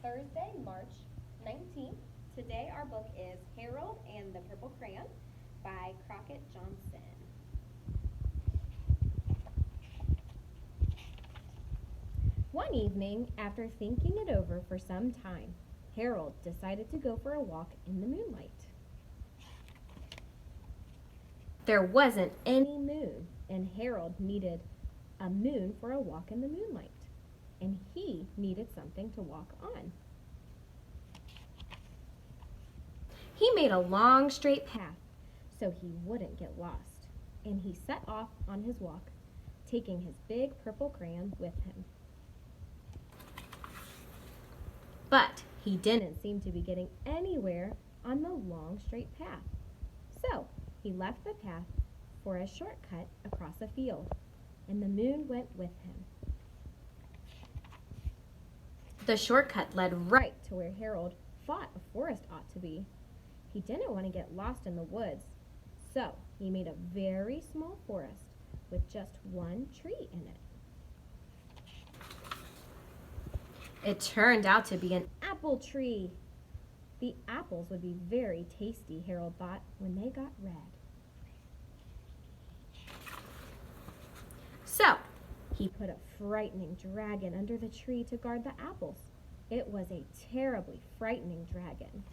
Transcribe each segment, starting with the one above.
Thursday, March 19th. Today our book is Harold and the Purple Crayon by Crockett Johnson. One evening, after thinking it over for some time, Harold decided to go for a walk in the moonlight. There wasn't any moon, and Harold needed a moon for a walk in the moonlight, and he needed something to walk on. He made a long, straight path so he wouldn't get lost, and he set off on his walk, taking his big purple crayon with him. But he didn't seem to be getting anywhere on the long, straight path. So he left the path for a shortcut across a field, and the moon went with him. The shortcut led right to where Harold thought a forest ought to be. He didn't want to get lost in the woods, so he made a very small forest with just one tree in it. It turned out to be an apple tree. The apples would be very tasty, Harold thought, when they got red. So he put a frightening dragon under the tree to guard the apples. It was a terribly frightening dragon.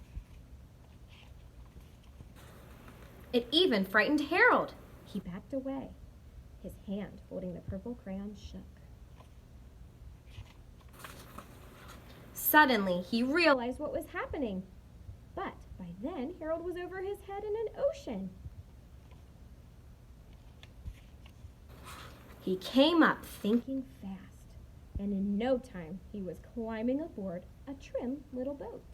It even frightened Harold. He backed away. His hand holding the purple crayon shook. Suddenly, he realized what was happening. But by then, Harold was over his head in an ocean. He came up thinking fast, and in no time, he was climbing aboard a trim little boat.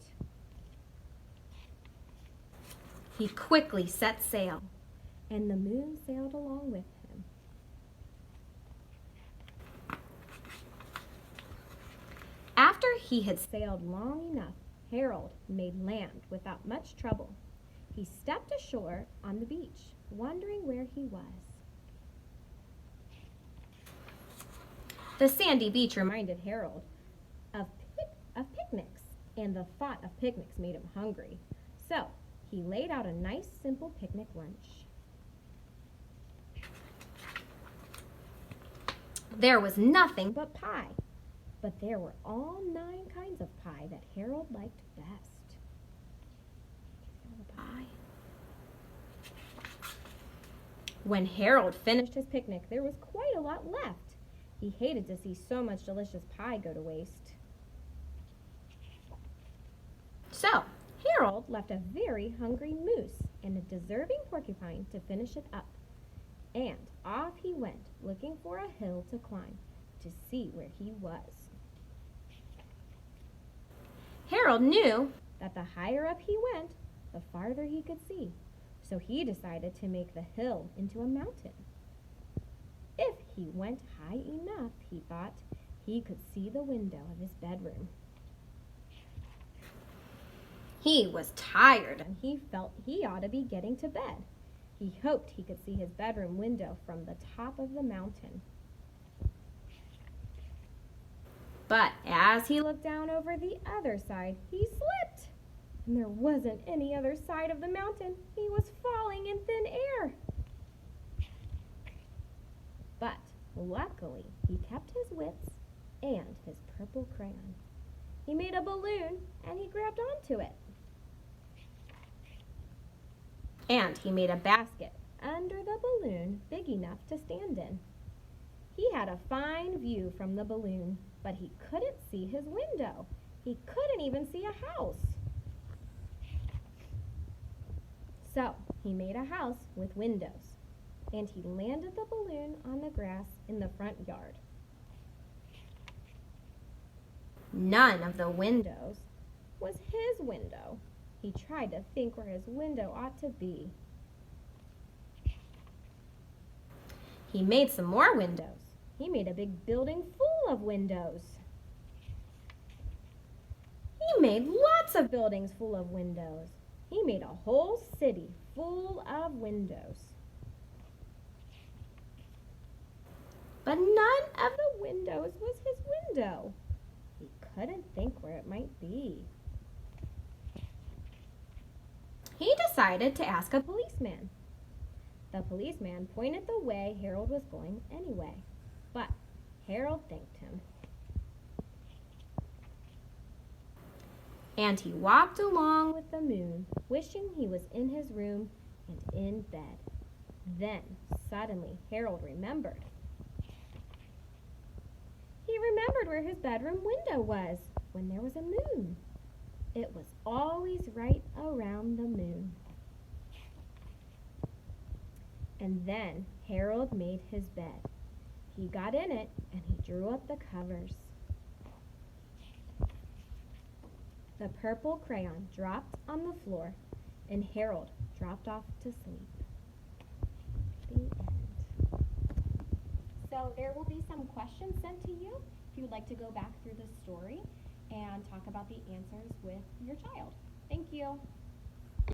He quickly set sail, and the moon sailed along with him. After he had sailed long enough, Harold made land without much trouble. He stepped ashore on the beach, wondering where he was. The sandy beach reminded Harold of picnics, and the thought of picnics made him hungry. So he laid out a nice, simple picnic lunch. There was nothing but pie, but there were all 9 kinds of pie that Harold liked best. Pie. When Harold finished his picnic, there was quite a lot left. He hated to see so much delicious pie go to waste. So, Harold left a very hungry moose and a deserving porcupine to finish it up. And off he went, looking for a hill to climb to see where he was. Harold knew that the higher up he went, the farther he could see. So he decided to make the hill into a mountain. If he went high enough, he thought, he could see the window of his bedroom. He was tired and he felt he ought to be getting to bed. He hoped he could see his bedroom window from the top of the mountain. But as he looked down over the other side, he slipped. And there wasn't any other side of the mountain. He was falling in thin air. But luckily, he kept his wits and his purple crayon. He made a balloon and he grabbed onto it. And he made a basket under the balloon big enough to stand in. He had a fine view from the balloon, but he couldn't see his window. He couldn't even see a house. So he made a house with windows, and he landed the balloon on the grass in the front yard. None of the windows was his window. He tried to think where his window ought to be. He made some more windows. He made a big building full of windows. He made lots of buildings full of windows. He made a whole city full of windows. But none of the windows was his window. He couldn't think where it might be. He decided to ask a policeman. The policeman pointed the way Harold was going anyway, but Harold thanked him. And he walked along with the moon, wishing he was in his room and in bed. Then, suddenly, Harold remembered. He remembered where his bedroom window was when there was a moon. It was always right around the moon. And then Harold made his bed. He got in it and he drew up the covers. The purple crayon dropped on the floor and Harold dropped off to sleep. The end. So there will be some questions sent to you if you would like to go back through the story and talk about the answers with your child. Thank you.